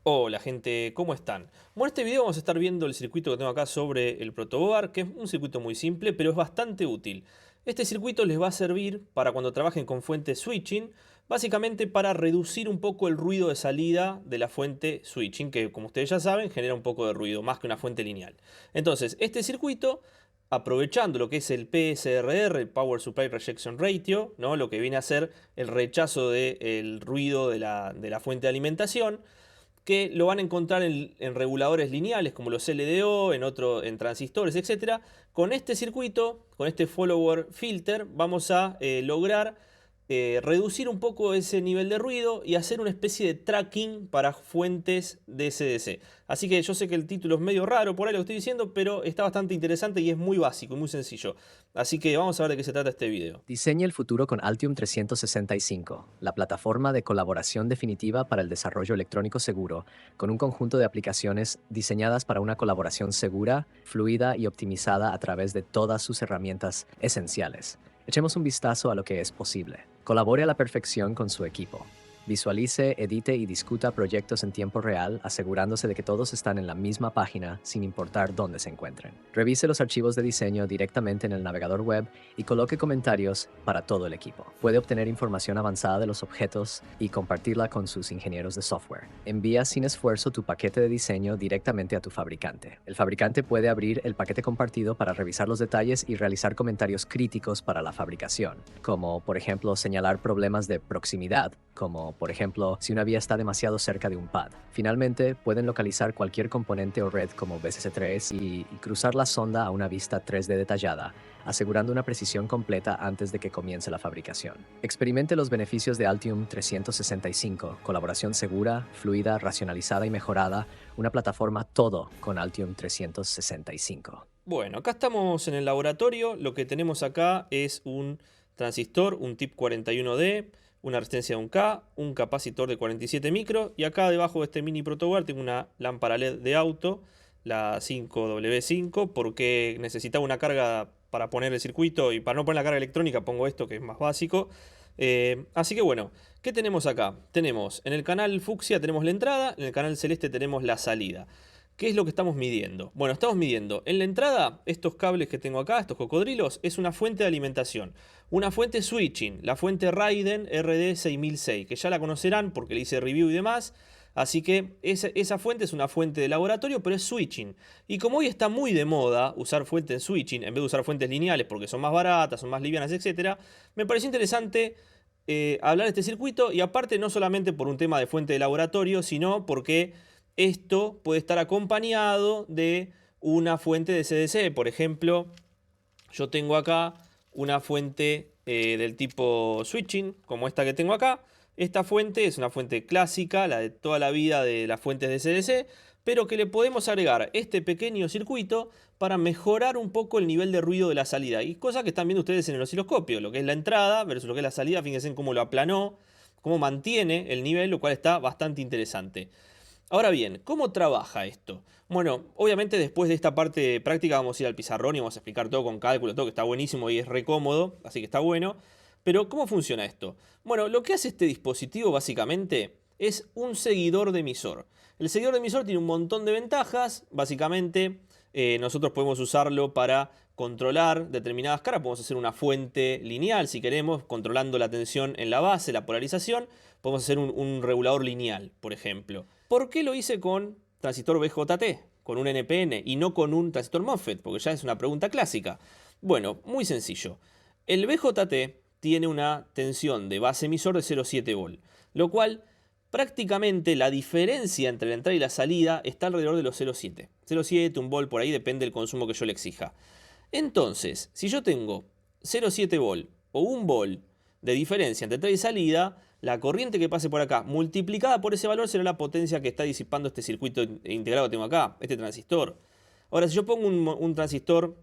Hola gente, ¿cómo están? Bueno, en este video vamos a estar viendo el circuito que tengo acá sobre el protoboard, que es un circuito muy simple, pero es bastante útil. Este circuito les va a servir para cuando trabajen con fuente switching, básicamente para reducir un poco el ruido de salida de la fuente switching, que como ustedes ya saben genera un poco de ruido, más que una fuente lineal. Entonces, este circuito, aprovechando lo que es el PSRR, el Power Supply Rejection Ratio, ¿no? Lo que viene a ser el rechazo del ruido de la fuente de alimentación, que lo van a encontrar en reguladores lineales como los LDO, en transistores, etcétera. Con este circuito, con este follower filter, vamos a lograr reducir un poco ese nivel de ruido y hacer una especie de tracking para fuentes de SDC. Así que yo sé que el título es medio raro por ahí lo que estoy diciendo, pero está bastante interesante y es muy básico y muy sencillo. Así que vamos a ver de qué se trata este video. Diseña el futuro con Altium 365, la plataforma de colaboración definitiva para el desarrollo electrónico seguro, con un conjunto de aplicaciones diseñadas para una colaboración segura, fluida y optimizada a través de todas sus herramientas esenciales. Echemos un vistazo a lo que es posible. Colabore a la perfección con su equipo. Visualice, edite y discuta proyectos en tiempo real, asegurándose de que todos están en la misma página sin importar dónde se encuentren. Revise los archivos de diseño directamente en el navegador web y coloque comentarios para todo el equipo. Puede obtener información avanzada de los objetos y compartirla con sus ingenieros de software. Envía sin esfuerzo tu paquete de diseño directamente a tu fabricante. El fabricante puede abrir el paquete compartido para revisar los detalles y realizar comentarios críticos para la fabricación, como por ejemplo señalar problemas de proximidad, como por ejemplo si una vía está demasiado cerca de un pad. Finalmente, pueden localizar cualquier componente o red como BCC3 y cruzar la sonda a una vista 3D detallada, asegurando una precisión completa antes de que comience la fabricación. Experimente los beneficios de Altium 365, colaboración segura, fluida, racionalizada y mejorada, una plataforma todo con Altium 365. Bueno, acá estamos en el laboratorio. Lo que tenemos acá es un transistor, un TIP 41D, una resistencia de 1K, un capacitor de 47 micros. Y acá debajo de este mini protoboard tengo una lámpara LED de auto, la 5W5, porque necesitaba una carga para poner el circuito y para no poner la carga electrónica pongo esto que es más básico. Así que bueno, ¿qué tenemos acá? Tenemos en el canal fucsia tenemos la entrada, en el canal celeste tenemos la salida. ¿Qué es lo que estamos midiendo? Bueno, estamos midiendo en la entrada, estos cables que tengo acá, estos cocodrilos, es una fuente de alimentación. Una fuente switching, la fuente Raiden RD6006, que ya la conocerán porque le hice review y demás. Así que esa fuente es una fuente de laboratorio, pero es switching. Y como hoy está muy de moda usar fuentes switching en vez de usar fuentes lineales porque son más baratas, son más livianas, etc., me pareció interesante hablar de este circuito y aparte no solamente por un tema de fuente de laboratorio, sino porque esto puede estar acompañado de una fuente de CDC. Por ejemplo, yo tengo acá una fuente del tipo switching, como esta que tengo acá. Esta fuente es una fuente clásica, la de toda la vida de las fuentes de CDC, pero que le podemos agregar este pequeño circuito para mejorar un poco el nivel de ruido de la salida. Y cosas que están viendo ustedes en el osciloscopio, lo que es la entrada versus lo que es la salida, fíjense en cómo lo aplanó, cómo mantiene el nivel, lo cual está bastante interesante. Ahora bien, ¿cómo trabaja esto? Bueno, obviamente después de esta parte práctica vamos a ir al pizarrón y vamos a explicar todo con cálculo, todo que está buenísimo y es re cómodo, así que está bueno. Pero ¿cómo funciona esto? Bueno, lo que hace este dispositivo básicamente es un seguidor de emisor. El seguidor de emisor tiene un montón de ventajas, básicamente nosotros podemos usarlo para controlar determinadas caras, podemos hacer una fuente lineal si queremos, controlando la tensión en la base, la polarización, podemos hacer un regulador lineal, por ejemplo. ¿Por qué lo hice con transistor BJT, con un NPN y no con un transistor MOSFET? Porque ya es una pregunta clásica. Bueno, muy sencillo. El BJT tiene una tensión de base emisor de 0,7 volt, lo cual prácticamente la diferencia entre la entrada y la salida está alrededor de los 0,7. 0,7, un volt por ahí, depende del consumo que yo le exija. Entonces, si yo tengo 0,7 volt o 1 volt de diferencia entre entrada y salida, la corriente que pase por acá multiplicada por ese valor será la potencia que está disipando este circuito integrado que tengo acá, este transistor. Ahora, si yo pongo un transistor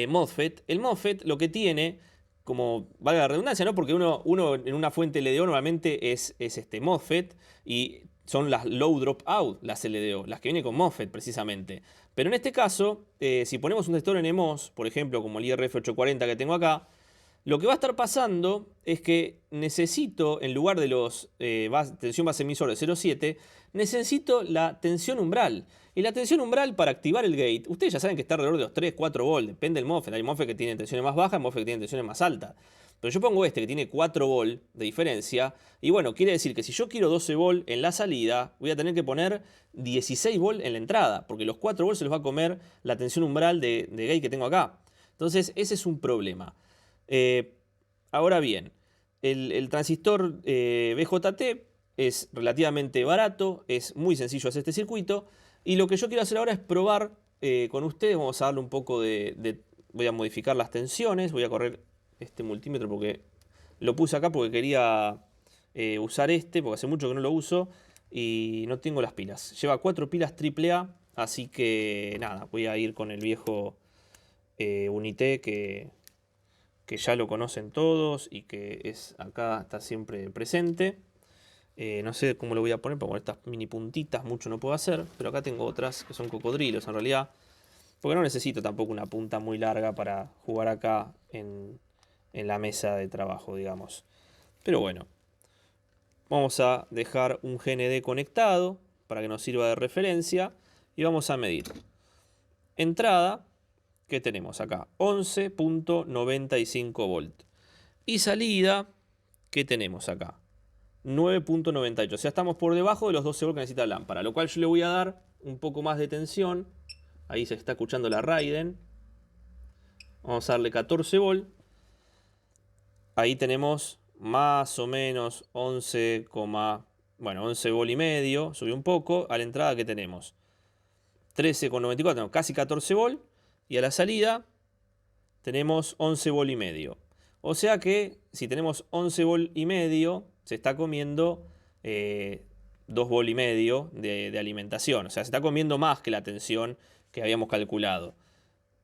MOSFET, el MOSFET lo que tiene, como valga la redundancia, ¿no? Porque uno en una fuente LDO normalmente es este MOSFET y son las low dropout, las LDO, las que vienen con MOSFET precisamente. Pero en este caso, si ponemos un transistor NMOS, por ejemplo, como el IRF840 que tengo acá, Lo que va a estar pasando es que necesito, en lugar de los tensión base emisor de 0,7, necesito la tensión umbral. Y la tensión umbral para activar el gate, ustedes ya saben que está alrededor de los 3, 4 volt, depende del MOSFET. Hay MOSFET que tienen tensiones más bajas, MOSFET que tienen tensiones más altas. Pero yo pongo este que tiene 4 volt de diferencia, y bueno, quiere decir que si yo quiero 12 volt en la salida, voy a tener que poner 16 volt en la entrada, porque los 4 volt se los va a comer la tensión umbral de gate que tengo acá. Entonces, ese es un problema. Ahora bien, el transistor BJT es relativamente barato, es muy sencillo hacer este circuito, y lo que yo quiero hacer ahora es probar con ustedes. Vamos a darle un poco voy a modificar las tensiones, voy a correr este multímetro porque lo puse acá porque quería usar porque hace mucho que no lo uso y no tengo las pilas. Lleva 4 pilas AAA, así que nada, voy a ir con el viejo Unité que ya lo conocen todos y que acá está siempre presente. No sé cómo lo voy a poner, porque con estas mini puntitas mucho no puedo hacer, pero acá tengo otras que son cocodrilos en realidad, porque no necesito tampoco una punta muy larga para jugar acá en la mesa de trabajo, digamos. Pero bueno, vamos a dejar un GND conectado para que nos sirva de referencia y vamos a medir. Entrada, ¿qué tenemos acá? 11.95 volt. Y salida, ¿qué tenemos acá? 9.98. O sea, estamos por debajo de los 12 volt que necesita la lámpara. Lo cual yo le voy a dar un poco más de tensión. Ahí se está escuchando la Raiden. Vamos a darle 14 volt. Ahí tenemos más o menos 11 volt y medio. Subí un poco. A la entrada, ¿qué tenemos? 13,94. Casi 14 volt. Y a la salida tenemos 11 volt y medio. O sea que si tenemos 11 volt y medio, se está comiendo 2 volt y medio de alimentación. O sea, se está comiendo más que la tensión que habíamos calculado.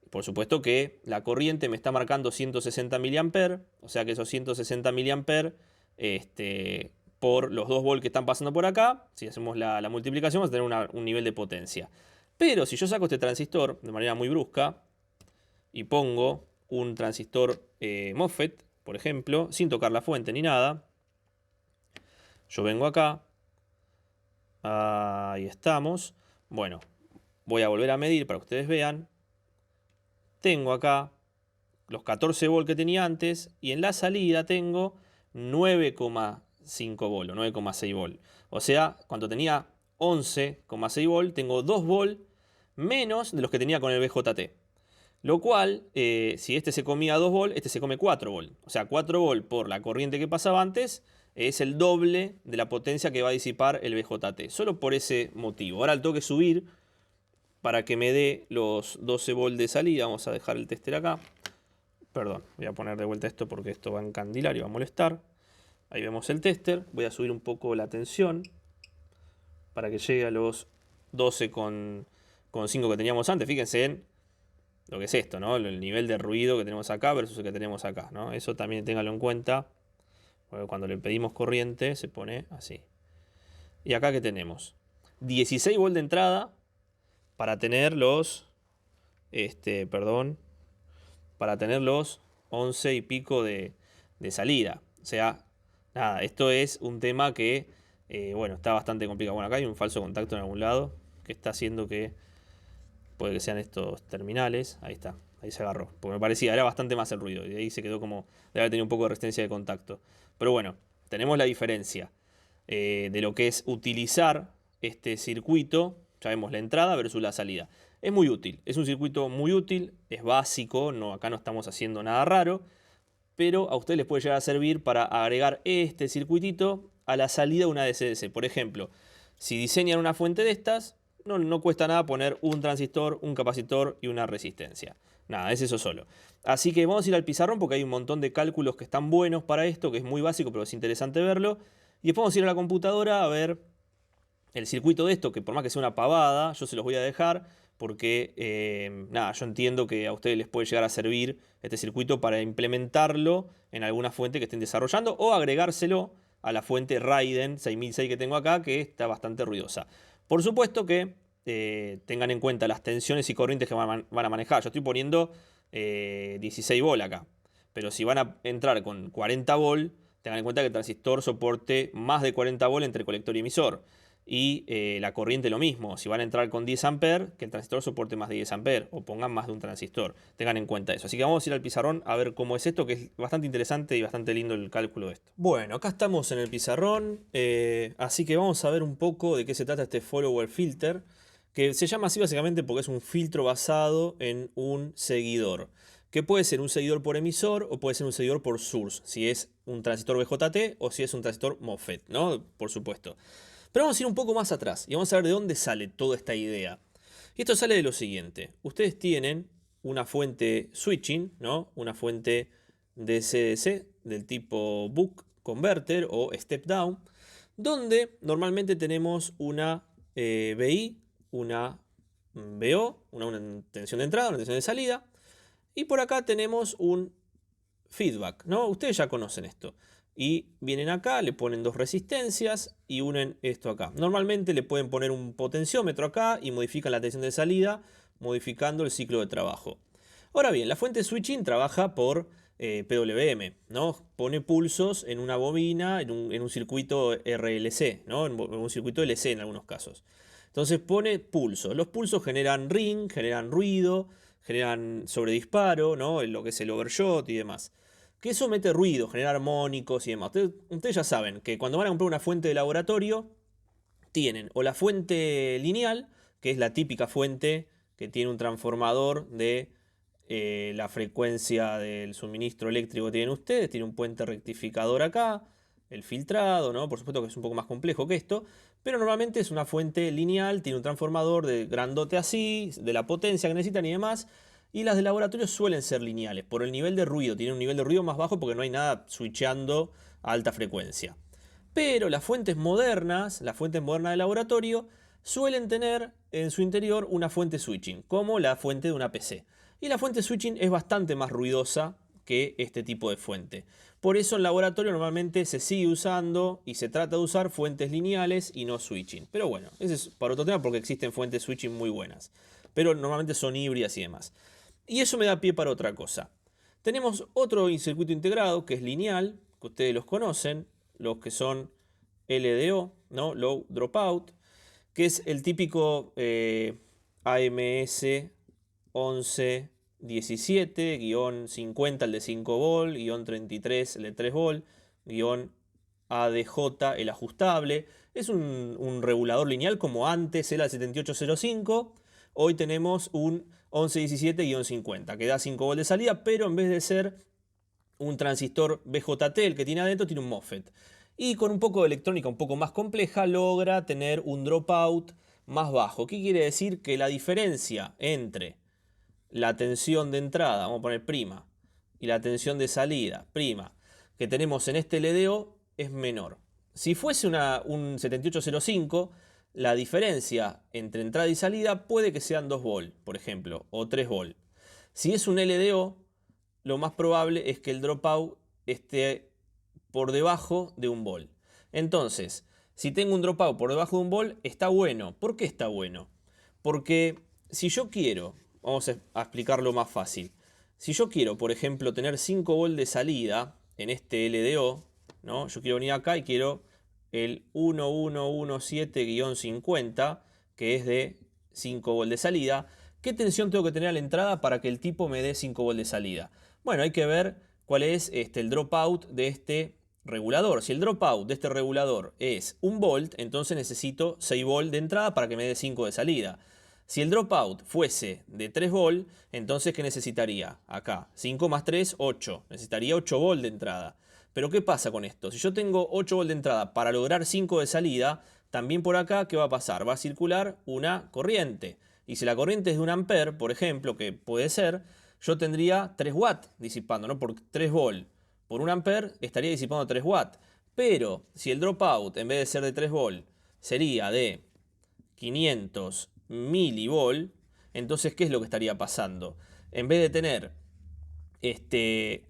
Por supuesto que la corriente me está marcando 160 mA. O sea que esos 160 mA por los 2 volt que están pasando por acá, si hacemos la multiplicación, vamos a tener un nivel de potencia. Pero si yo saco este transistor de manera muy brusca y pongo un transistor MOSFET, por ejemplo, sin tocar la fuente ni nada, yo vengo acá, ahí estamos. Bueno, voy a volver a medir para que ustedes vean. Tengo acá los 14 volt que tenía antes y en la salida tengo 9,5 volt o 9,6 volt. O sea, cuando tenía 11,6 volt, tengo 2 volt menos de los que tenía con el BJT. Lo cual, si este se comía 2 volt, este se come 4 volt. O sea, 4 volt por la corriente que pasaba antes es el doble de la potencia que va a disipar el BJT. Solo por ese motivo. Ahora le tengo que subir para que me dé los 12 volt de salida. Vamos a dejar el tester acá. Perdón, voy a poner de vuelta esto porque esto va a encandilar y va a molestar. Ahí vemos el tester. Voy a subir un poco la tensión para que llegue a los 12,5 que teníamos antes. Fíjense en lo que es esto, ¿no? El nivel de ruido que tenemos acá versus el que tenemos acá, ¿no? Eso también téngalo en cuenta. Porque cuando le pedimos corriente se pone así. Y acá ¿qué tenemos? 16 volt de entrada para tener para tener los 11 y pico de salida. O sea, nada, esto es un tema que, bueno, está bastante complicado. Bueno, acá hay un falso contacto en algún lado que está haciendo que puede que sean estos terminales. Ahí está, ahí se agarró. Porque me parecía, era bastante más el ruido. Y ahí se quedó como, debe haber tenido un poco de resistencia de contacto. Pero bueno, tenemos la diferencia de lo que es utilizar este circuito. Ya vemos la entrada versus la salida. Es muy útil, es un circuito muy útil, es básico, no, acá no estamos haciendo nada raro. Pero a ustedes les puede llegar a servir para agregar este circuitito a la salida de una DCDC. Por ejemplo, si diseñan una fuente de estas, no cuesta nada poner un transistor, un capacitor y una resistencia. Nada, es eso solo. Así que vamos a ir al pizarrón porque hay un montón de cálculos que están buenos para esto, que es muy básico, pero es interesante verlo. Y después vamos a ir a la computadora a ver el circuito de esto, que por más que sea una pavada, yo se los voy a dejar porque, nada, yo entiendo que a ustedes les puede llegar a servir este circuito para implementarlo en alguna fuente que estén desarrollando o agregárselo a la fuente Raiden 6006 que tengo acá, que está bastante ruidosa. Por supuesto que tengan en cuenta las tensiones y corrientes que van a manejar. Yo estoy poniendo 16 volt acá. Pero si van a entrar con 40 volt, tengan en cuenta que el transistor soporte más de 40 volt entre colector y emisor. Y la corriente lo mismo. Si van a entrar con 10 amperes, que el transistor soporte más de 10 amperes. O pongan más de un transistor. Tengan en cuenta eso. Así que vamos a ir al pizarrón a ver cómo es esto, que es bastante interesante y bastante lindo el cálculo de esto. Bueno, acá estamos en el pizarrón. Así que vamos a ver un poco de qué se trata este follower filter. Que se llama así básicamente porque es un filtro basado en un seguidor. Que puede ser un seguidor por emisor o puede ser un seguidor por source. Si es un transistor BJT o si es un transistor MOSFET, ¿no? Por supuesto. Pero vamos a ir un poco más atrás y vamos a ver de dónde sale toda esta idea. Y esto sale de lo siguiente. Ustedes tienen una fuente switching, ¿no? Una fuente DC-DC del tipo Buck Converter o Step Down, donde normalmente tenemos una BI, una BO, una tensión de entrada, una tensión de salida, y por acá tenemos un feedback, ¿no? Ustedes ya conocen esto. Y vienen acá, le ponen dos resistencias y unen esto acá. Normalmente le pueden poner un potenciómetro acá y modifican la tensión de salida, modificando el ciclo de trabajo. Ahora bien, la fuente switching trabaja por PWM, ¿no? Pone pulsos en una bobina, en un circuito RLC, ¿no? En un circuito LC en algunos casos. Entonces pone pulsos. Los pulsos generan ring, generan ruido, generan sobredisparo, ¿no? Lo que es el overshot y demás. Que eso mete ruido, genera armónicos y demás. Ustedes ya saben que cuando van a comprar una fuente de laboratorio, tienen o la fuente lineal, que es la típica fuente que tiene un transformador de la frecuencia del suministro eléctrico que tienen ustedes, tiene un puente rectificador acá, el filtrado, ¿no? Por supuesto que es un poco más complejo que esto, pero normalmente es una fuente lineal, tiene un transformador de grandote así, de la potencia que necesitan y demás. Y las de laboratorio suelen ser lineales, por el nivel de ruido, tienen un nivel de ruido más bajo porque no hay nada switchando a alta frecuencia. Pero las fuentes modernas de laboratorio, suelen tener en su interior una fuente switching, como la fuente de una PC. Y la fuente switching es bastante más ruidosa que este tipo de fuente. Por eso en laboratorio normalmente se sigue usando y se trata de usar fuentes lineales y no switching. Pero bueno, ese es para otro tema porque existen fuentes switching muy buenas. Pero normalmente son híbridas y demás. Y eso me da pie para otra cosa. Tenemos otro circuito integrado que es lineal, que ustedes los conocen, los que son LDO, ¿no? Low Dropout, que es el típico AMS 1117-50, el de 5 volt, -33, el de 3 volt, ADJ, el ajustable. Es un regulador lineal como antes era el 7805. Hoy tenemos un 1117-50 que da 5 volt de salida, pero en vez de ser un transistor BJT, el que tiene adentro, tiene un MOSFET. Y con un poco de electrónica un poco más compleja logra tener un dropout más bajo. ¿Qué quiere decir? Que la diferencia entre la tensión de entrada, vamos a poner prima, y la tensión de salida, prima, que tenemos en este LDO es menor. Si fuese un 7805, la diferencia entre entrada y salida puede que sean 2 volt, por ejemplo, o 3 volt. Si es un LDO, lo más probable es que el dropout esté por debajo de 1 volt. Entonces, si tengo un dropout por debajo de 1 volt, está bueno. ¿Por qué está bueno? Porque si yo quiero, vamos a explicarlo más fácil. Si yo quiero, por ejemplo, tener 5 volt de salida en este LDO, ¿no? Yo quiero venir acá y quiero el 1117-50, que es de 5 volt de salida. ¿Qué tensión tengo que tener a la entrada para que el tipo me dé 5 volt de salida? Bueno, hay que ver cuál es el dropout de este regulador. Si el dropout de este regulador es 1 volt, entonces necesito 6 volt de entrada para que me dé 5 de salida. Si el dropout fuese de 3 volt, entonces ¿qué necesitaría? Acá, 5 más 3, 8. Necesitaría 8 volt de entrada. Pero ¿qué pasa con esto? Si yo tengo 8 volt de entrada para lograr 5 de salida, también por acá, ¿qué va a pasar? Va a circular una corriente. Y si la corriente es de 1 ampere, por ejemplo, que puede ser, yo tendría 3 watts disipando, ¿no? Por 3 volt. Por 1 ampere estaría disipando 3 watts. Pero si el dropout, en vez de ser de 3 volt, sería de 500 milivolt, entonces ¿qué es lo que estaría pasando? En vez de tener 3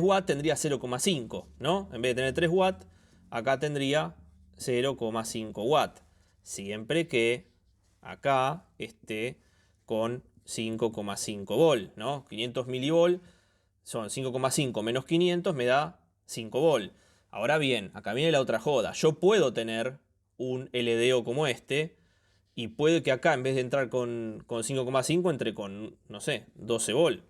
watts tendría 0,5, ¿no? En vez de tener 3 watts, acá tendría 0,5 watts. Siempre que acá esté con 5,5 volt, ¿no? 500 milivolt son 5,5 menos 500 me da 5 volt. Ahora bien, acá viene la otra joda. Yo puedo tener un LDO como este y puede que acá en vez de entrar con 5,5 entre con, no sé, 12 volt.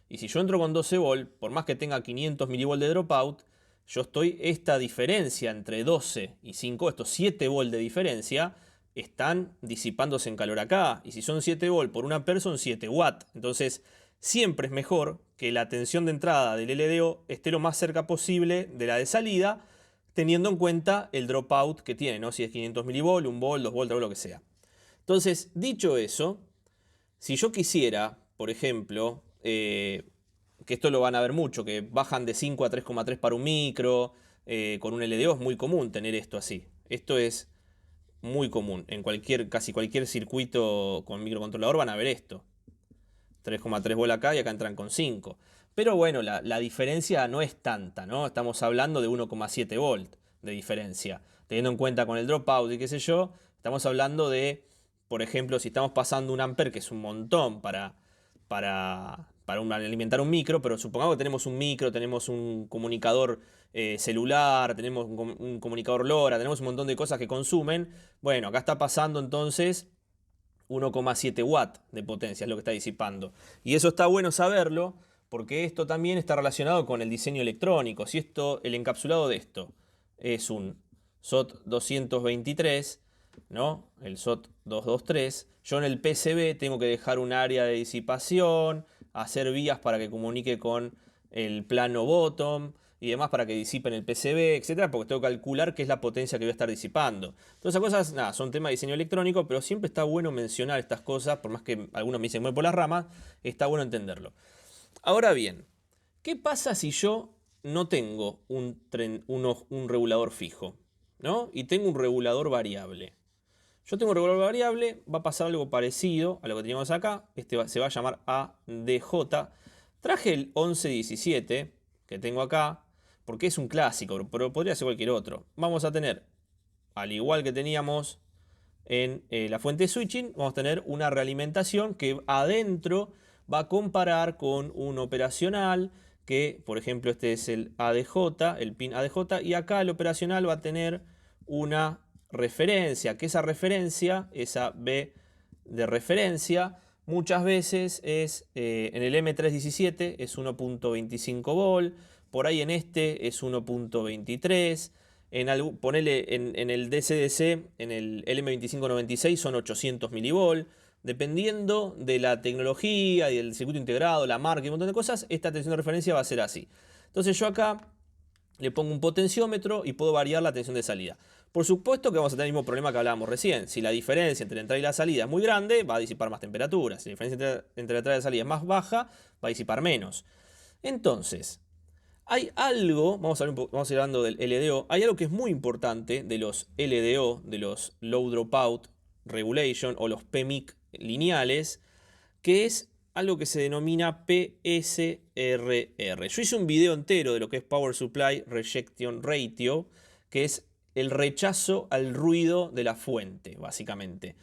Y si yo entro con 12 volt, por más que tenga 500 milivolt de dropout, yo estoy, esta diferencia entre 12 y 5, estos 7 volt de diferencia, están disipándose en calor acá. Y si son 7 volt por una ampere son 7 watt. Entonces, siempre es mejor que la tensión de entrada del LDO esté lo más cerca posible de la de salida, teniendo en cuenta el dropout que tiene, ¿no? Si es 500 milivolt, 1 volt, 2 volt, o lo que sea. Entonces, dicho eso, si yo quisiera, por ejemplo, que esto lo van a ver mucho, que bajan de 5 a 3,3 para un micro, con un LDO es muy común tener esto así. Esto es muy común. En casi cualquier circuito con microcontrolador van a ver esto. 3,3 volt acá y acá entran con 5. Pero bueno, la diferencia no es tanta, ¿no? Estamos hablando de 1,7 volt de diferencia. Teniendo en cuenta con el dropout y qué sé yo, estamos hablando de, por ejemplo, si estamos pasando un ampere, que es un montón para alimentar un micro, pero supongamos que tenemos un micro, tenemos un comunicador celular, tenemos un comunicador LoRa, tenemos un montón de cosas que consumen. Bueno, acá está pasando entonces 1,7 watt de potencia, es lo que está disipando. Y eso está bueno saberlo, porque esto también está relacionado con el diseño electrónico. Si esto, el encapsulado de esto es un SOT 223, ¿no? El SOT 223. Yo en el PCB tengo que dejar un área de disipación, hacer vías para que comunique con el plano bottom y demás para que disipen el PCB, etcétera, porque tengo que calcular qué es la potencia que voy a estar disipando. Todas esas cosas, nada, son temas de diseño electrónico, pero siempre está bueno mencionar estas cosas, por más que algunos me dicen muy por las ramas, está bueno entenderlo. Ahora bien, ¿qué pasa si yo no tengo un regulador fijo, ¿no? Y tengo un regulador variable. Yo tengo un regulador variable, va a pasar algo parecido a lo que teníamos acá. Este se va a llamar ADJ. Traje el 1117 que tengo acá, porque es un clásico, pero podría ser cualquier otro. Vamos a tener, al igual que teníamos en la fuente de switching, vamos a tener una realimentación que adentro va a comparar con un operacional, que por ejemplo este es el ADJ, el pin ADJ, y acá el operacional va a tener una referencia, que esa referencia, esa B de referencia, muchas veces es en el M317 es 1.25 volt, por ahí en este es 1.23, ponele en el DCDC, en el LM2596 son 800 milivolt. Dependiendo de la tecnología y del circuito integrado, la marca y un montón de cosas, esta tensión de referencia va a ser así. Entonces yo acá le pongo un potenciómetro y puedo variar la tensión de salida. Por supuesto que vamos a tener el mismo problema que hablábamos recién. Si la diferencia entre la entrada y la salida es muy grande, va a disipar más temperatura. Si la diferencia entre la entrada y la salida es más baja, va a disipar menos. Entonces, hay algo, vamos a ir hablando del LDO, hay algo que es muy importante de los LDO, de los Low Dropout Regulation o los PMIC lineales, que es algo que se denomina PSRR. Yo hice un video entero de lo que es Power Supply Rejection Ratio, que es el rechazo al ruido de la fuente, básicamente.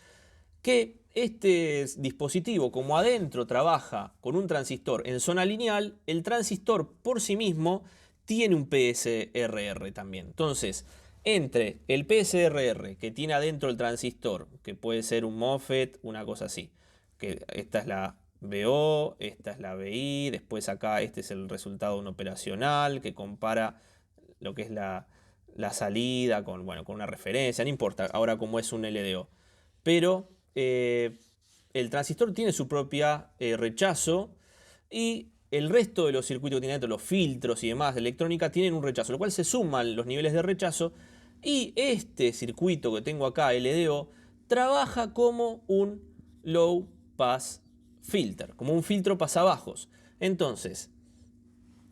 Que este dispositivo, como adentro trabaja con un transistor en zona lineal, el transistor por sí mismo tiene un PSRR también. Entonces, entre el PSRR que tiene adentro el transistor, que puede ser un MOSFET, una cosa así, que esta es la BO, esta es la BI, después acá este es el resultado de un operacional que compara lo que es la salida con, bueno, con una referencia, no importa ahora cómo es un LDO. Pero el transistor tiene su propia rechazo y el resto de los circuitos que tiene dentro, los filtros y demás de electrónica, tienen un rechazo, lo cual se suman los niveles de rechazo y este circuito que tengo acá, LDO, trabaja como un low pass filter, como un filtro pasabajos. Entonces,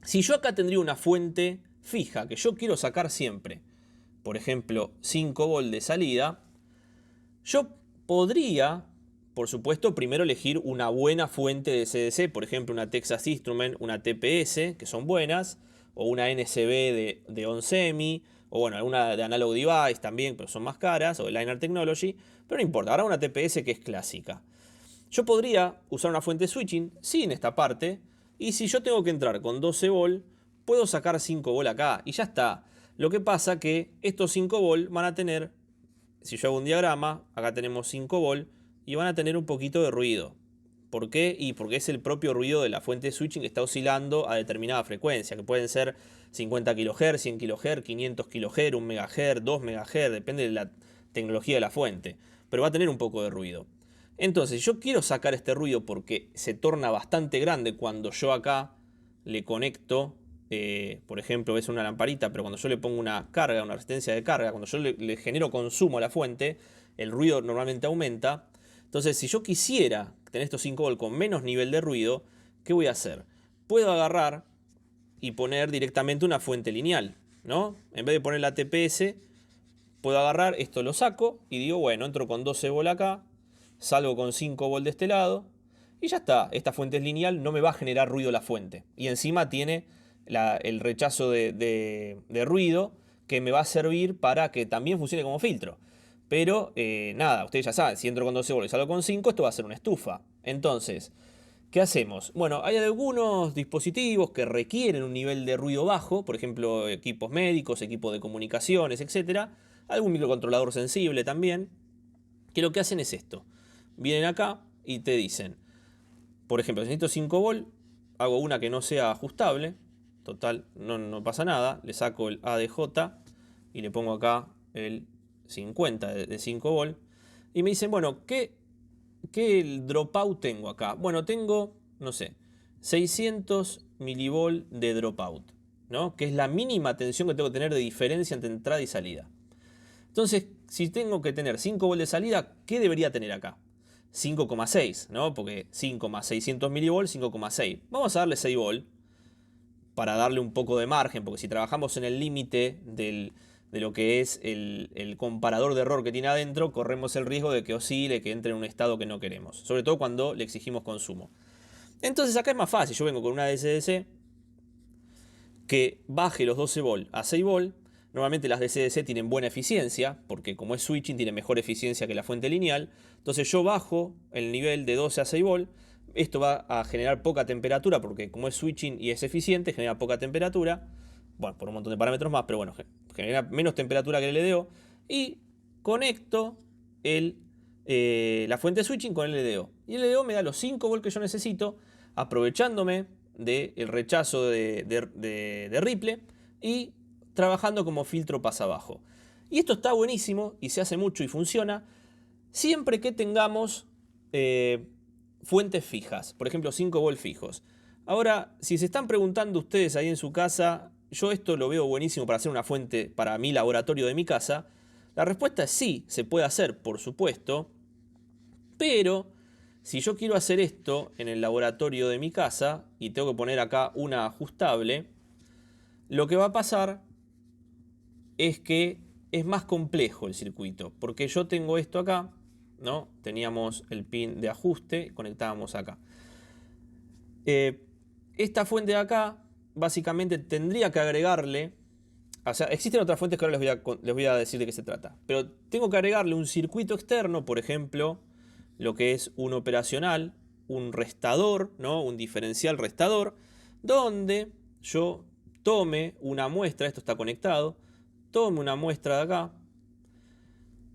si yo acá tendría una fuente fija que yo quiero sacar siempre, por ejemplo 5 volt de salida, yo podría, por supuesto, primero elegir una buena fuente de CDC, por ejemplo una Texas Instrument, una TPS, que son buenas, o una NCB de onsemi, o bueno, alguna de Analog Device también, pero son más caras, o de Liner Technology, pero no importa, ahora una TPS que es clásica. Yo podría usar una fuente de switching sin esta parte, Y si yo tengo que entrar con 12 volt, puedo sacar 5 volt acá y ya está. Lo que pasa que estos 5 volt van a tener, si yo hago un diagrama, acá tenemos 5 volt y van a tener un poquito de ruido. ¿Por qué? Y porque es el propio ruido de la fuente de switching que está oscilando a determinada frecuencia, que pueden ser 50 kHz, 100 kHz, 500 kHz, 1 MHz, 2 MHz, depende de la tecnología de la fuente, pero va a tener un poco de ruido. Entonces, yo quiero sacar este ruido porque se torna bastante grande cuando yo acá le conecto, por ejemplo, es una lamparita, pero cuando yo le pongo una carga, una resistencia de carga, cuando yo le genero consumo a la fuente, el ruido normalmente aumenta. Entonces, si yo quisiera tener estos 5 volt con menos nivel de ruido, ¿qué voy a hacer? Puedo agarrar y poner directamente una fuente lineal, ¿no? En vez de poner la TPS, puedo agarrar, esto lo saco y digo, bueno, entro con 12 volt acá, salgo con 5 volt de este lado y ya está. Esta fuente es lineal, no me va a generar ruido la fuente. Y encima tiene el rechazo de ruido que me va a servir para que también funcione como filtro. Pero nada, ustedes ya saben, si entro con 12 volt y salgo con 5, esto va a ser una estufa. Entonces, ¿qué hacemos? Bueno, hay algunos dispositivos que requieren un nivel de ruido bajo, por ejemplo, equipos médicos, equipos de comunicaciones, etcétera. Algún microcontrolador sensible también, que lo que hacen es esto. Vienen acá y te dicen, por ejemplo, si necesito 5 volt, hago una que no sea ajustable, total, no pasa nada, le saco el ADJ y le pongo acá el 50 de 5 volt, y me dicen, bueno, ¿qué dropout tengo acá? Bueno, tengo, no sé, 600 milivolt de dropout, ¿no? Que es la mínima tensión que tengo que tener de diferencia entre entrada y salida. Entonces, si tengo que tener 5 volt de salida, ¿qué debería tener acá? 5,6, ¿no? Porque 5 más 600 milivolts, 5,6. Vamos a darle 6 volt para darle un poco de margen, porque si trabajamos en el límite de lo que es el comparador de error que tiene adentro, corremos el riesgo de que oscile, que entre en un estado que no queremos. Sobre todo cuando le exigimos consumo. Entonces acá es más fácil. Yo vengo con una DCDC que baje los 12 volt a 6 volt. Normalmente las DCDC tienen buena eficiencia, porque como es switching tiene mejor eficiencia que la fuente lineal. Entonces yo bajo el nivel de 12 a 6 volt. Esto va a generar poca temperatura, porque como es switching y es eficiente, genera poca temperatura. Bueno, por un montón de parámetros más, pero bueno, genera menos temperatura que el LDO. Y conecto la fuente de switching con el LDO. Y el LDO me da los 5 volt que yo necesito, aprovechándome del rechazo de Ripple y trabajando como filtro pasa abajo. Y esto está buenísimo y se hace mucho y funciona siempre que tengamos fuentes fijas, por ejemplo 5 volt fijos. Ahora, si se están preguntando ustedes ahí en su casa, yo esto lo veo buenísimo para hacer una fuente para mi laboratorio de mi casa, la respuesta es sí, se puede hacer, por supuesto, pero si yo quiero hacer esto en el laboratorio de mi casa y tengo que poner acá una ajustable, lo que va a pasar es que es más complejo el circuito, porque yo tengo esto acá, ¿no? Teníamos el pin de ajuste, conectábamos acá. Esta fuente de acá, básicamente tendría que agregarle, o sea, existen otras fuentes que ahora les voy a decir de qué se trata, pero tengo que agregarle un circuito externo, por ejemplo, lo que es un operacional, un restador, ¿no? Un diferencial restador, donde yo tome una muestra, esto está conectado, tome una muestra de acá,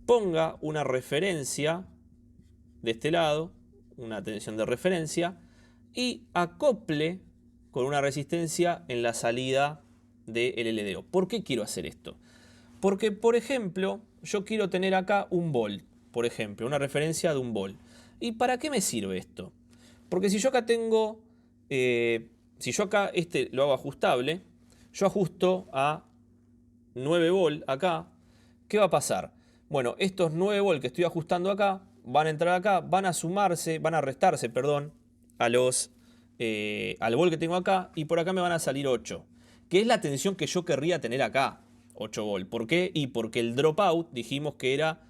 ponga una referencia de este lado, una tensión de referencia, y acople con una resistencia en la salida del LDO. ¿Por qué quiero hacer esto? Porque, por ejemplo, yo quiero tener acá un volt, por ejemplo, una referencia de un volt. ¿Y para qué me sirve esto? Porque si yo acá tengo, si yo acá este lo hago ajustable, yo ajusto a 9 volt acá, ¿qué va a pasar? Bueno, estos 9 volt que estoy ajustando acá, van a entrar acá, van a sumarse, van a restarse, perdón, a al volt que tengo acá, y por acá me van a salir 8, que es la tensión que yo querría tener acá, 8 volt. ¿Por qué? Y porque el dropout dijimos que era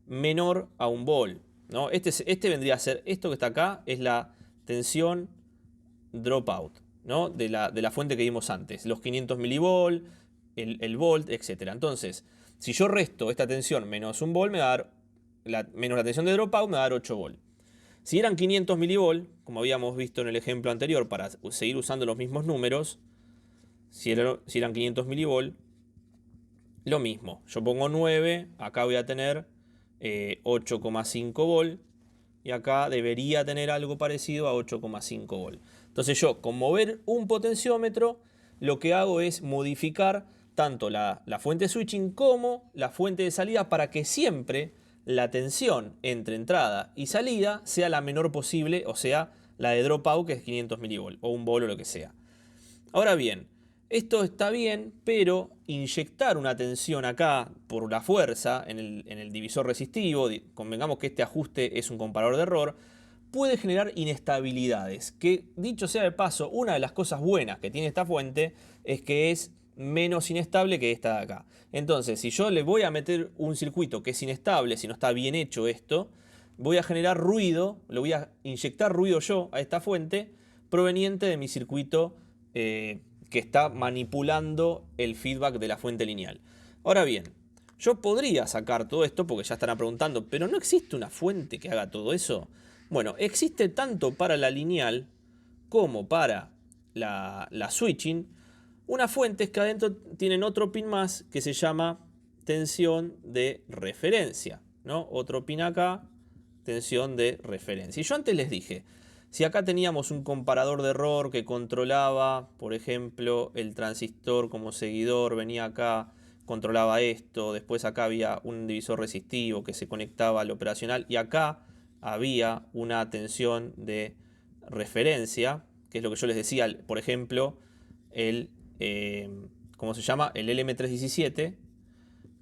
menor a 1 volt, ¿no? Este vendría a ser, esto que está acá, es la tensión dropout, ¿no? De la fuente que vimos antes, los 500 milivolt, el volt, etc. Entonces, si yo resto esta tensión menos 1 volt, me va a dar menos la tensión de dropout, me va a dar 8 volt. Si eran 500 milivolt, como habíamos visto en el ejemplo anterior, para seguir usando los mismos números, si eran 500 milivolt, lo mismo. Yo pongo 9, acá voy a tener 8,5 volt, y acá debería tener algo parecido a 8,5 volt. Entonces yo, con mover un potenciómetro, lo que hago es modificar tanto la fuente switching como la fuente de salida para que siempre la tensión entre entrada y salida sea la menor posible, o sea, la de dropout, que es 500 milivolt, o 1 volt o lo que sea. Ahora bien, esto está bien, pero inyectar una tensión acá por la fuerza en el divisor resistivo, convengamos que este ajuste es un comparador de error, puede generar inestabilidades. Que, dicho sea de paso, una de las cosas buenas que tiene esta fuente es que es menos inestable que esta de acá. Entonces, si yo le voy a meter un circuito que es inestable, si no está bien hecho esto, voy a generar ruido, le voy a inyectar ruido yo a esta fuente proveniente de mi circuito que está manipulando el feedback de la fuente lineal. Ahora bien, yo podría sacar todo esto porque ya estarán preguntando, ¿pero no existe una fuente que haga todo eso? Bueno, existe tanto para la lineal como para la switching unas fuentes que adentro tienen otro pin más que se llama tensión de referencia, ¿no? Otro pin acá, tensión de referencia. Y yo antes les dije, si acá teníamos un comparador de error que controlaba, por ejemplo, el transistor como seguidor, venía acá, controlaba esto, después acá había un divisor resistivo que se conectaba al operacional y acá había una tensión de referencia, que es lo que yo les decía, por ejemplo, ¿cómo se llama? El LM317,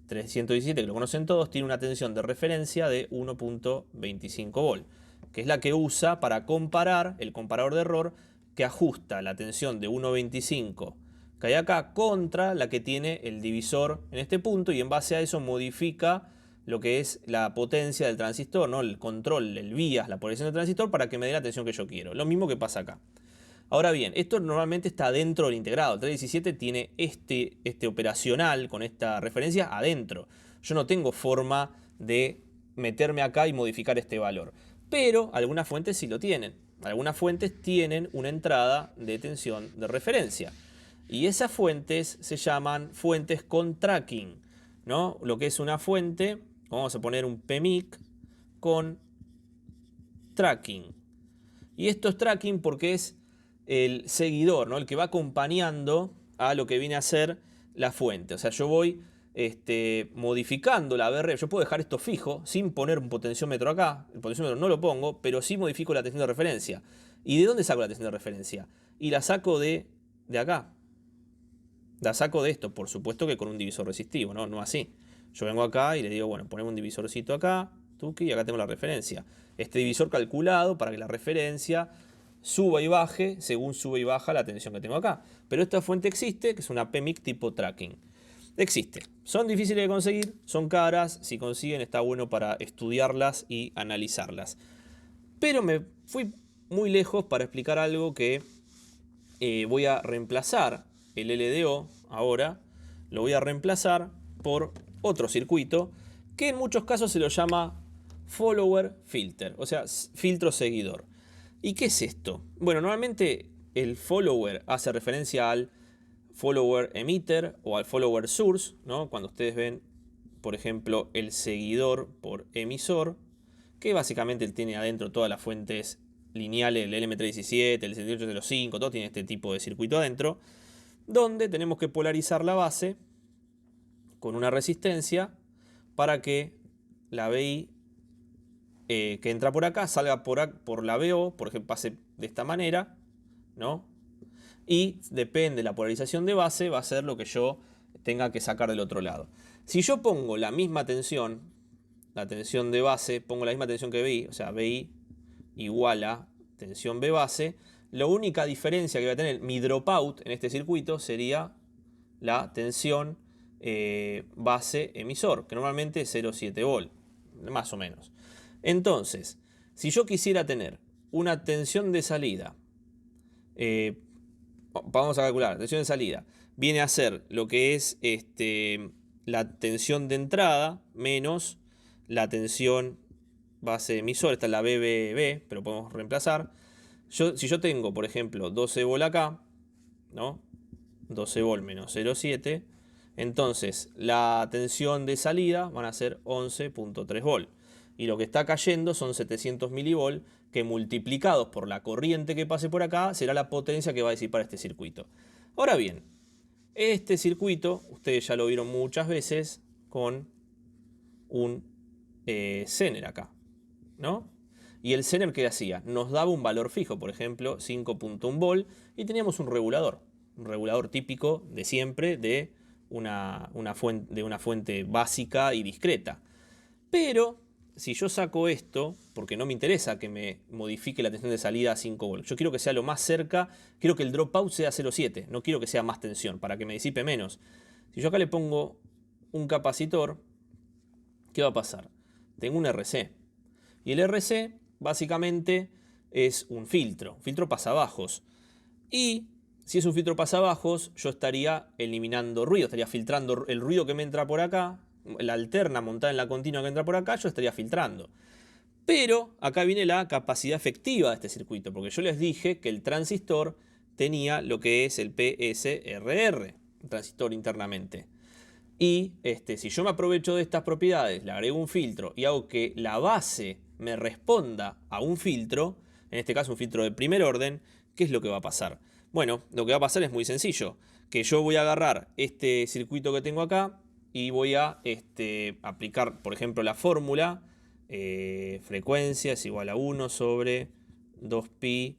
317, que lo conocen todos, tiene una tensión de referencia de 1.25 volt, que es la que usa para comparar el comparador de error que ajusta la tensión de 1.25 que hay acá contra la que tiene el divisor en este punto, y en base a eso modifica lo que es la potencia del transistor, ¿no? El control, el vías, la polarización del transistor para que me dé la tensión que yo quiero. Lo mismo que pasa acá. Ahora bien, esto normalmente está dentro del integrado. El 317 tiene este operacional con esta referencia adentro. Yo no tengo forma de meterme acá y modificar este valor. Pero algunas fuentes sí lo tienen. Algunas fuentes tienen una entrada de tensión de referencia. Y esas fuentes se llaman fuentes con tracking, ¿no? Lo que es una fuente, vamos a poner un PMIC con tracking. Y esto es tracking porque es el seguidor, ¿no? El que va acompañando a lo que viene a ser la fuente. O sea, yo voy modificando la BR. Yo puedo dejar esto fijo sin poner un potenciómetro acá. El potenciómetro no lo pongo, pero sí modifico la tensión de referencia. ¿Y de dónde saco la tensión de referencia? Y la saco de acá. La saco de esto, por supuesto que con un divisor resistivo, ¿no? No así. Yo vengo acá y le digo, bueno, ponemos un divisorcito acá, tuki, y acá tengo la referencia. Este divisor calculado para que la referencia suba y baje según sube y baja la tensión que tengo acá. Pero esta fuente existe, que es una PMIC tipo tracking. Existe. Son difíciles de conseguir, son caras. Si consiguen está bueno para estudiarlas y analizarlas. Pero me fui muy lejos para explicar algo que voy a reemplazar el LDO ahora. Lo voy a reemplazar por otro circuito que en muchos casos se lo llama follower filter, o sea, filtro seguidor. ¿Y qué es esto? Bueno, normalmente el follower hace referencia al follower emitter o al follower source, ¿no? Cuando ustedes ven, por ejemplo, el seguidor por emisor, que básicamente tiene adentro todas las fuentes lineales, el LM317, el 7805, todo tiene este tipo de circuito adentro, donde tenemos que polarizar la base con una resistencia para que la BI que entra por acá salga por la BO, por ejemplo, pase de esta manera, ¿no? Y depende de la polarización de base, va a ser lo que yo tenga que sacar del otro lado. Si yo pongo la misma tensión, la tensión de base, pongo la misma tensión que BI, o sea, BI igual a tensión B base, la única diferencia que va a tener mi dropout en este circuito sería la tensión base emisor, que normalmente es 0,7 volt, más o menos. Entonces, si yo quisiera tener una tensión de salida, vamos a calcular, tensión de salida, viene a ser lo que es la tensión de entrada menos la tensión base emisor, esta es la BBB, pero podemos reemplazar. Si yo tengo, por ejemplo, 12 volt acá, ¿no? 12 volt menos 0,7, entonces la tensión de salida van a ser 11.3 volt. Y lo que está cayendo son 700 milivolt, que multiplicados por la corriente que pase por acá, será la potencia que va a disipar este circuito. Ahora bien, este circuito, ustedes ya lo vieron muchas veces con un Zener acá, ¿no? Y el Zener, ¿qué hacía? Nos daba un valor fijo, por ejemplo, 5.1 volt, y teníamos un regulador típico de siempre de una fuente básica y discreta. Pero si yo saco esto, porque no me interesa que me modifique la tensión de salida a 5 volts, yo quiero que sea lo más cerca, quiero que el dropout sea 0,7, no quiero que sea más tensión, para que me disipe menos. Si yo acá le pongo un capacitor, ¿qué va a pasar? Tengo un RC. Y el RC básicamente es un filtro pasabajos. Y si es un filtro pasabajos, yo estaría eliminando ruido, estaría filtrando el ruido que me entra por acá, la alterna montada en la continua que entra por acá, yo estaría filtrando. Pero acá viene la capacidad efectiva de este circuito, porque yo les dije que el transistor tenía lo que es el PSRR, transistor internamente. Y si yo me aprovecho de estas propiedades, le agrego un filtro y hago que la base me responda a un filtro, en este caso un filtro de primer orden, ¿qué es lo que va a pasar? Bueno, lo que va a pasar es muy sencillo, que yo voy a agarrar este circuito que tengo acá y voy a aplicar, por ejemplo, la fórmula, frecuencia es igual a 1 sobre 2pi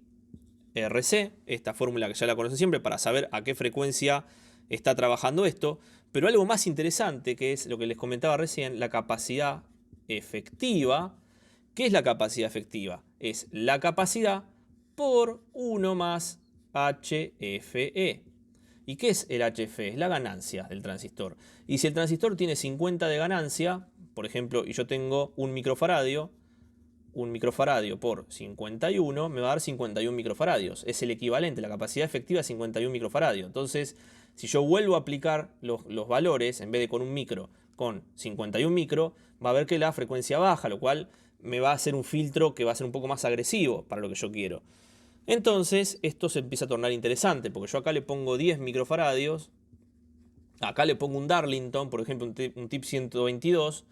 RC, esta fórmula que ya la conocen siempre para saber a qué frecuencia está trabajando esto. Pero algo más interesante, que es lo que les comentaba recién, la capacidad efectiva. ¿Qué es la capacidad efectiva? Es la capacidad por 1 más HFE. ¿Y qué es el HFE? Es la ganancia del transistor. Y si el transistor tiene 50 de ganancia, por ejemplo, y yo tengo un microfaradio por 51 me va a dar 51 microfaradios. Es el equivalente, la capacidad efectiva es 51 microfaradios. Entonces, si yo vuelvo a aplicar los valores, en vez de con un micro, con 51 micro, va a ver que la frecuencia baja, lo cual me va a hacer un filtro que va a ser un poco más agresivo para lo que yo quiero. Entonces, esto se empieza a tornar interesante, porque yo acá le pongo 10 microfaradios, acá le pongo un Darlington, por ejemplo, un tip 122,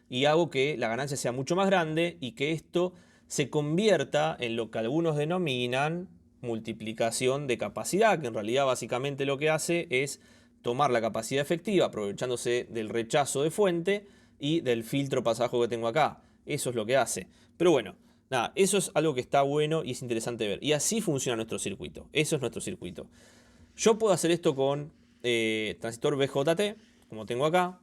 y hago que la ganancia sea mucho más grande y que esto se convierta en lo que algunos denominan multiplicación de capacidad, que en realidad básicamente lo que hace es tomar la capacidad efectiva aprovechándose del rechazo de fuente y del filtro pasaje que tengo acá. Eso es lo que hace. Pero bueno, nada, eso es algo que está bueno y es interesante ver. Y así funciona nuestro circuito. Eso es nuestro circuito. Yo puedo hacer esto con transistor BJT, como tengo acá.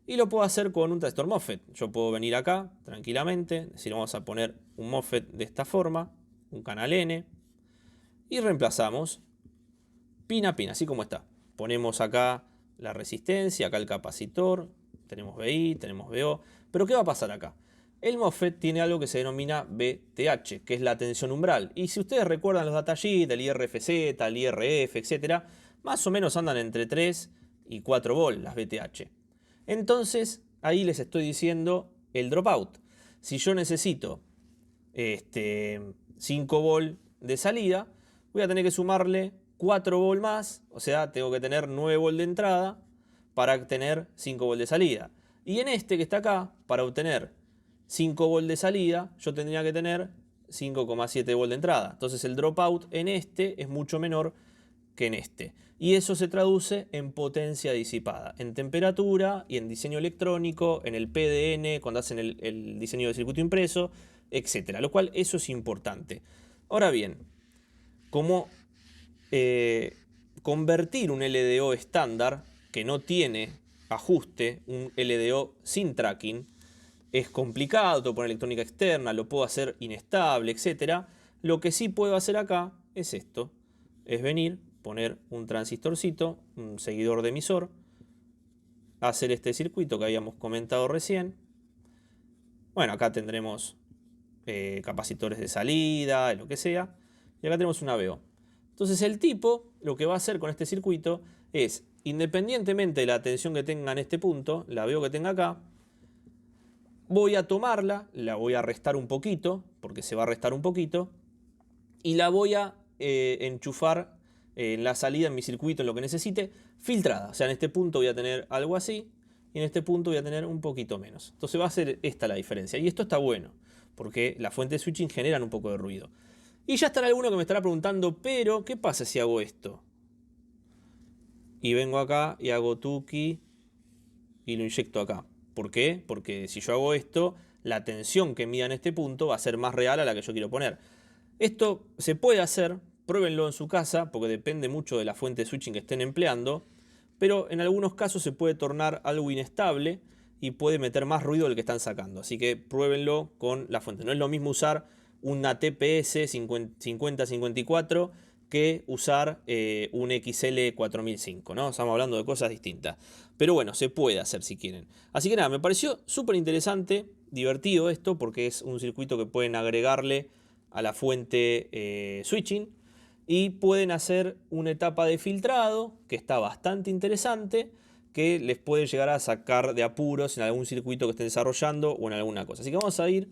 Y lo puedo hacer con un transistor MOSFET. Yo puedo venir acá tranquilamente, decir vamos a poner un MOSFET de esta forma, un canal N, y reemplazamos pin a pin, así como está. Ponemos acá la resistencia, acá el capacitor, tenemos VI, tenemos VO. Pero ¿qué va a pasar acá? El MOSFET tiene algo que se denomina VTH, que es la tensión umbral. Y si ustedes recuerdan los datasheets del IRFZ, el IRF, etc., más o menos andan entre 3 y 4 volts las VTH. Entonces, ahí les estoy diciendo el dropout. Si yo necesito 5 volt de salida, voy a tener que sumarle 4 volt más, o sea, tengo que tener 9 volt de entrada para obtener 5 volt de salida. Y en este que está acá, para obtener 5 volt de salida, yo tendría que tener 5,7 volt de entrada. Entonces el dropout en este es mucho menor que en este. Y eso se traduce en potencia disipada, en temperatura y en diseño electrónico, en el PDN, cuando hacen el diseño de circuito impreso, etc. Lo cual eso es importante. Ahora bien, como convertir un LDO estándar que no tiene ajuste, un LDO sin tracking, es complicado, tengo que poner electrónica externa, lo puedo hacer inestable, etc. Lo que sí puedo hacer acá es esto, es venir, poner un transistorcito, un seguidor de emisor, hacer este circuito que habíamos comentado recién. Bueno, acá tendremos capacitores de salida, lo que sea, y acá tenemos una VO. Entonces el tipo lo que va a hacer con este circuito es, independientemente de la tensión que tenga en este punto, la VO que tenga acá, Voy a tomarla, la voy a restar un poquito, porque se va a restar un poquito, y la voy a enchufar en la salida, en mi circuito, en lo que necesite, filtrada. O sea, en este punto voy a tener algo así, y en este punto voy a tener un poquito menos. Entonces va a ser esta la diferencia. Y esto está bueno, porque las fuentes de switching generan un poco de ruido. Y ya estará alguno que me estará preguntando, pero ¿qué pasa si hago esto? Y vengo acá y hago tuki y lo inyecto acá. ¿Por qué? Porque si yo hago esto, la tensión que mida en este punto va a ser más real a la que yo quiero poner. Esto se puede hacer, pruébenlo en su casa, porque depende mucho de la fuente de switching que estén empleando, pero en algunos casos se puede tornar algo inestable y puede meter más ruido del que están sacando. Así que pruébenlo con la fuente. No es lo mismo usar una TPS 5054 que usar un XL 4005, ¿no? Estamos hablando de cosas distintas. Pero bueno, se puede hacer si quieren. Así que nada, me pareció súper interesante, divertido esto, porque es un circuito que pueden agregarle a la fuente switching y pueden hacer una etapa de filtrado que está bastante interesante, que les puede llegar a sacar de apuros en algún circuito que estén desarrollando o en alguna cosa. Así que vamos a ir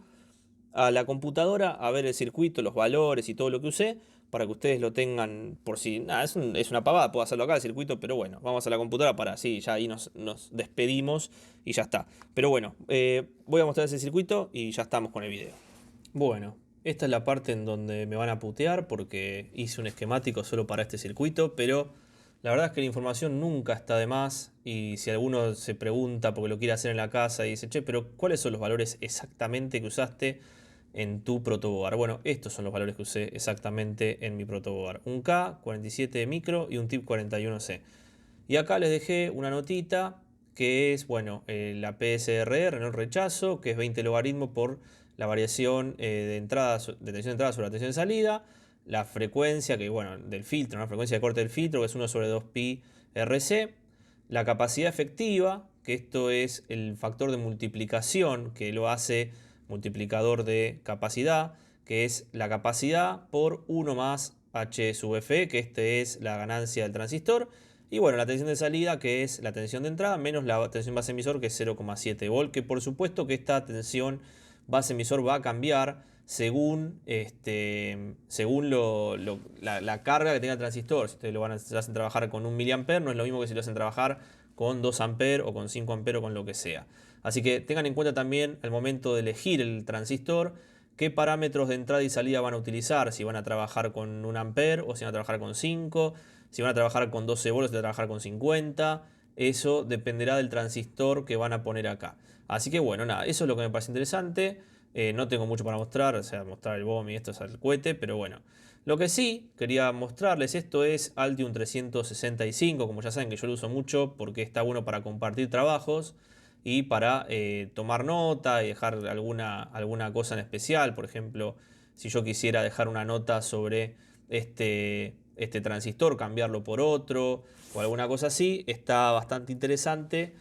a la computadora a ver el circuito, los valores y todo lo que usé, para que ustedes lo tengan por si... Nada, es una pavada, puedo hacerlo acá el circuito, pero bueno, vamos a la computadora para así, ya ahí nos despedimos y ya está. Pero bueno, voy a mostrar ese circuito y ya estamos con el video. Bueno, esta es la parte en donde me van a putear porque hice un esquemático solo para este circuito, pero la verdad es que la información nunca está de más y si alguno se pregunta porque lo quiere hacer en la casa y dice, che, pero ¿cuáles son los valores exactamente que usaste en tu protoboard? Bueno, estos son los valores que usé exactamente en mi protoboard. Un K, 47 micro y un TIP 41C. Y acá les dejé una notita que es, bueno, la PSRR, no el rechazo, que es 20 logaritmos por la variación de tensión de entrada sobre la tensión de salida, la frecuencia, que bueno, del filtro, la frecuencia de corte del filtro, que es 1 sobre 2pi RC, la capacidad efectiva, que esto es el factor de multiplicación que lo hace multiplicador de capacidad, que es la capacidad por 1 más H sub F, que este es la ganancia del transistor. Y bueno, la tensión de salida, que es la tensión de entrada, menos la tensión base emisor, que es 0,7 volt, que por supuesto que esta tensión base emisor va a cambiar según, según la carga que tenga el transistor. Si ustedes lo hacen trabajar con 1 mA, no es lo mismo que si lo hacen trabajar con 2 A o con 5 A o con lo que sea. Así que tengan en cuenta también al momento de elegir el transistor qué parámetros de entrada y salida van a utilizar, si van a trabajar con 1 A o si van a trabajar con 5, si van a trabajar con 12 voltios, si van a trabajar con 50. Eso dependerá del transistor que van a poner acá. Así que bueno, nada, eso es lo que me parece interesante. No tengo mucho para mostrar, o sea, mostrar el BOM y esto es el cohete, pero bueno. Lo que sí quería mostrarles, esto es Altium 365, como ya saben que yo lo uso mucho porque está bueno para compartir trabajos y para tomar nota y dejar alguna cosa en especial. Por ejemplo, si yo quisiera dejar una nota sobre este transistor, cambiarlo por otro o alguna cosa así, está bastante interesante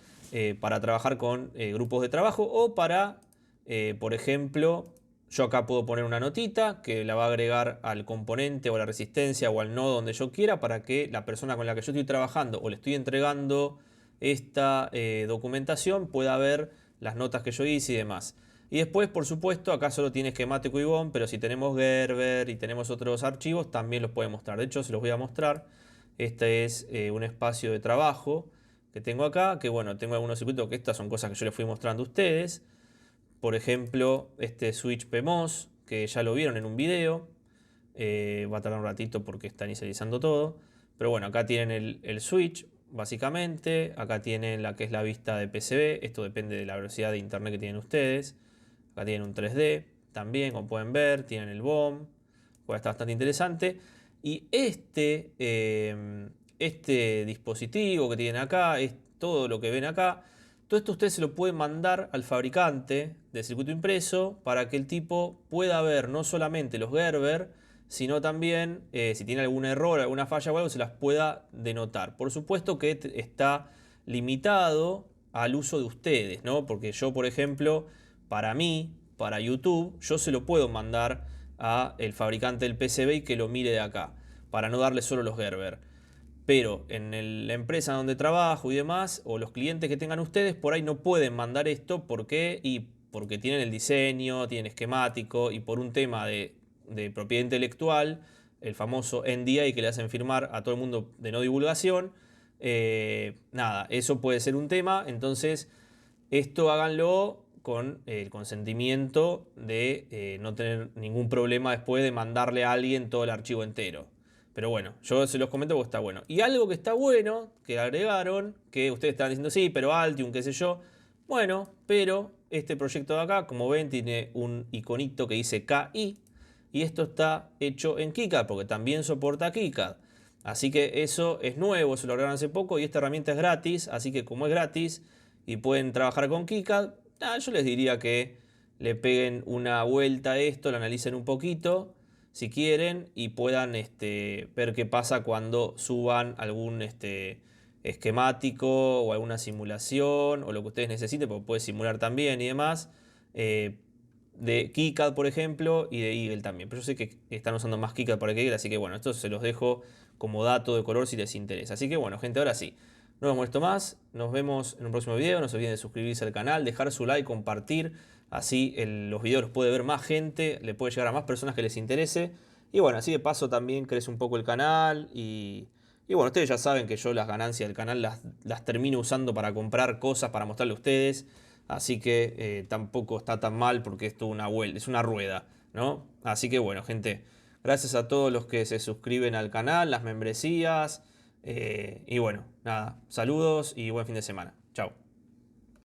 para trabajar con grupos de trabajo o para, por ejemplo, yo acá puedo poner una notita que la va a agregar al componente o a la resistencia o al nodo donde yo quiera para que la persona con la que yo estoy trabajando o le estoy entregando esta documentación pueda ver las notas que yo hice y demás. Y después, por supuesto, acá solo tiene esquemático y BOM, pero si tenemos Gerber y tenemos otros archivos, también los puede mostrar. De hecho, se los voy a mostrar. Este es un espacio de trabajo que tengo acá, que bueno, tengo algunos circuitos que estas son cosas que yo les fui mostrando a ustedes. Por ejemplo, este switch PMOS, que ya lo vieron en un video. Va a tardar un ratito porque está inicializando todo. Pero bueno, acá tienen el switch, básicamente. Acá tienen la que es la vista de PCB. Esto depende de la velocidad de internet que tienen ustedes. Acá tienen un 3D también, como pueden ver. Tienen el BOM. Pues está bastante interesante. Y este dispositivo que tienen acá, es todo lo que ven acá. Todo esto ustedes se lo pueden mandar al fabricante de circuito impreso para que el tipo pueda ver no solamente los Gerber, sino también si tiene algún error, alguna falla o algo, se las pueda denotar. Por supuesto que está limitado al uso de ustedes, ¿no? Porque yo, por ejemplo, para mí, para YouTube, yo se lo puedo mandar a el fabricante del PCB y que lo mire de acá, para no darle solo los Gerber. Pero en la empresa donde trabajo y demás, o los clientes que tengan ustedes, por ahí no pueden mandar esto. ¿Por qué? Y porque tienen el diseño, tienen esquemático y por un tema de propiedad intelectual, el famoso NDA que le hacen firmar a todo el mundo de no divulgación. Nada, eso puede ser un tema. Entonces, esto háganlo con el consentimiento de no tener ningún problema después de mandarle a alguien todo el archivo entero. Pero bueno, yo se los comento porque está bueno. Y algo que está bueno, que agregaron, que ustedes estaban diciendo, sí, pero Altium, qué sé yo. Bueno, pero este proyecto de acá, como ven, tiene un iconito que dice KI. Y esto está hecho en KiCad, porque también soporta KiCad. Así que eso es nuevo, se lo agregaron hace poco y esta herramienta es gratis. Así que como es gratis y pueden trabajar con KiCad, yo les diría que le peguen una vuelta a esto, lo analicen un poquito si quieren y puedan ver qué pasa cuando suban algún esquemático o alguna simulación o lo que ustedes necesiten, porque puede simular también y demás, de KiCad por ejemplo y de Eagle también. Pero yo sé que están usando más KiCad para que Eagle, así que bueno, esto se los dejo como dato de color si les interesa. Así que bueno, gente, ahora sí. No los molesto más, nos vemos en un próximo video, no se olviden de suscribirse al canal, dejar su like, compartir, así los videos los puede ver más gente, le puede llegar a más personas que les interese. Y bueno, así de paso también crece un poco el canal y bueno, ustedes ya saben que yo las ganancias del canal las termino usando para comprar cosas para mostrarle a ustedes. Así que tampoco está tan mal porque esto es una rueda, ¿no? Así que bueno, gente, gracias a todos los que se suscriben al canal, las membresías. Y bueno, nada, saludos y buen fin de semana. Chao.